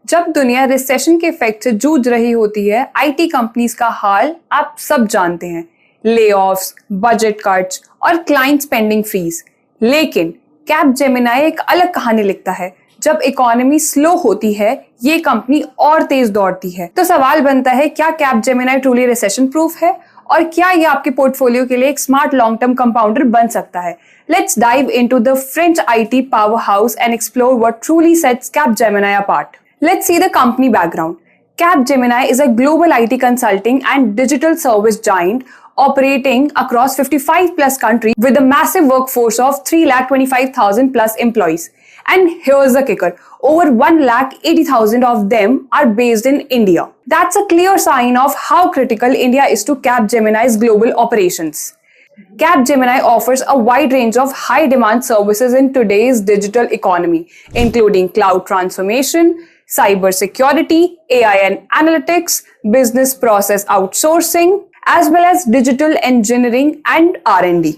जब दुनिया रिसेशन के इफेक्ट से जूझ रही होती है, आईटी कंपनीज का हाल आप सब जानते हैं। ले-ऑफ्स, बजट कट्स और क्लाइंट स्पेंडिंग फ्रीज। लेकिन कैपजेमिनी एक अलग कहानी लिखता है। जब इकोनॉमी स्लो होती है, ये कंपनी और तेज दौड़ती है। तो सवाल बनता है, क्या कैपजेमिनी ट्रूली रिसेशन प्रूफ है और क्या ये आपके पोर्टफोलियो के लिए एक स्मार्ट लॉन्ग टर्म कंपाउंडर बन सकता है? Let's dive into the French IT powerhouse and explore what truly sets Capgemini apart. Let's see the company background. Capgemini is a global IT consulting and digital service giant operating across 55 plus countries with a massive workforce of 3,25,000 plus employees. And here's the kicker. Over 1,80,000 of them are based in India. That's a clear sign of how critical India is to Capgemini's global operations. Capgemini offers a wide range of high-demand services in today's digital economy, including cloud transformation, cybersecurity, AI and analytics, business process outsourcing, as well as digital engineering and R&D.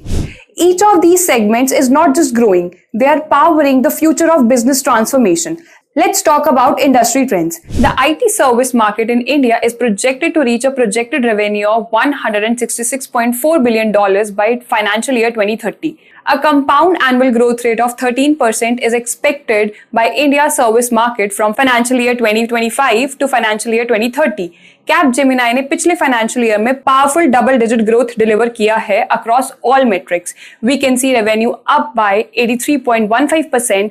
Each of these segments is not just growing, they are powering the future of business transformation. Let's talk about industry trends. The IT service market in India is projected to reach a projected revenue of $166.4 billion by financial year 2030. A compound annual growth rate of 13% is expected by India's service market from financial year 2025 to financial year 2030. Capgemini ने पिछले financial year में powerful double-digit growth deliver किया है across all metrics. We can see revenue up by 83.15%.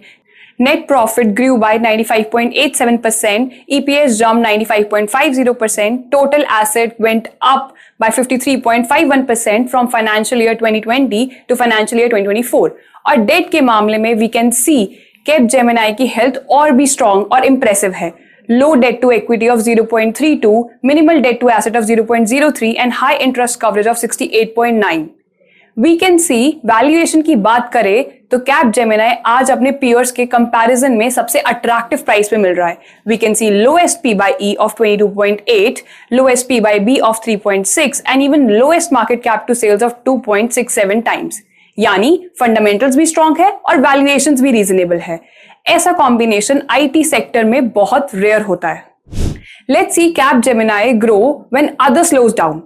Net profit grew by 95.87%, EPS jumped 95.50%, total asset went up by 53.51% from financial year 2020 to financial year 2024. और date के मामले में we can see Capgemini की health और भी strong और impressive है। Low debt to equity of 0.32, minimal debt to asset of 0.03 and high interest coverage of 68.9. We can see valuation की बात करें तो कैपजेमिनी आज अपने पीयर्स के कंपैरिजन में सबसे अट्रैक्टिव प्राइस पे मिल रहा है। We can see lowest P by E of 22.8, lowest P by B of 3.6 and even lowest market cap to sales of 2.67 times. यानी फंडामेंटल्स भी स्ट्रॉन्ग है और वैल्यूएशंस भी रीजनेबल है। ऐसा कॉम्बिनेशन आईटी सेक्टर में बहुत रेयर होता है। Let's see Capgemini grow when others slows down.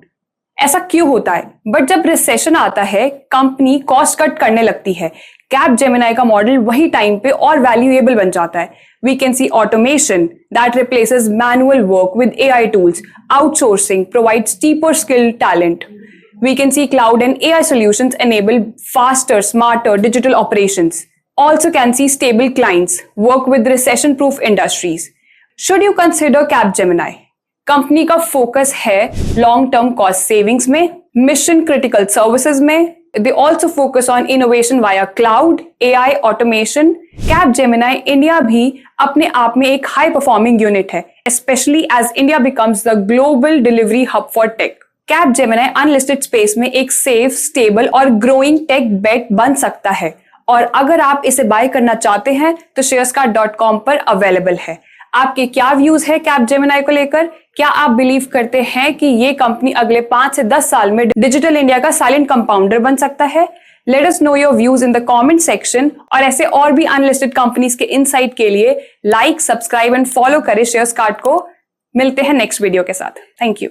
ऐसा क्यों होता है? बट जब रिसेशन आता है, कंपनी कॉस्ट कट करने लगती है। कैपजेमिनी का मॉडल वही टाइम पे और वैल्यूएबल बन जाता है। We can see automation that replaces manual work with AI tools, outsourcing provides cheaper skilled talent. We can see cloud and AI solutions enable faster, smarter digital operations. Also can see stable clients, work with recession-proof industries. Should you consider Capgemini? Company का focus है long term cost savings में, mission critical services में. They also focus on innovation via cloud, AI, automation. Capgemini India भी अपने आप में एक high performing unit है, specially as India becomes the global delivery hub for tech. Capgemini unlisted space में एक सेफ, स्टेबल और ग्रोइंग टेक बेट बन सकता है. और अगर आप इसे बाय करना चाहते हैं तो sharescart.com पर अवेलेबल है. आपके क्या व्यूज है कैपजेमिनी को लेकर? क्या आप बिलीव करते हैं कि ये कंपनी अगले 5 से 10 साल में डिजिटल इंडिया का साइलेंट कंपाउंडर बन सकता है? Let us know your views in the comment section. और ऐसे और भी अनलिस्टेड कंपनीज के इनसाइट के लिए लाइक, सब्सक्राइब एंड फॉलो करें शेयर्स कार्ट को. मिलते हैं नेक्स्ट वीडियो के साथ. Thank you.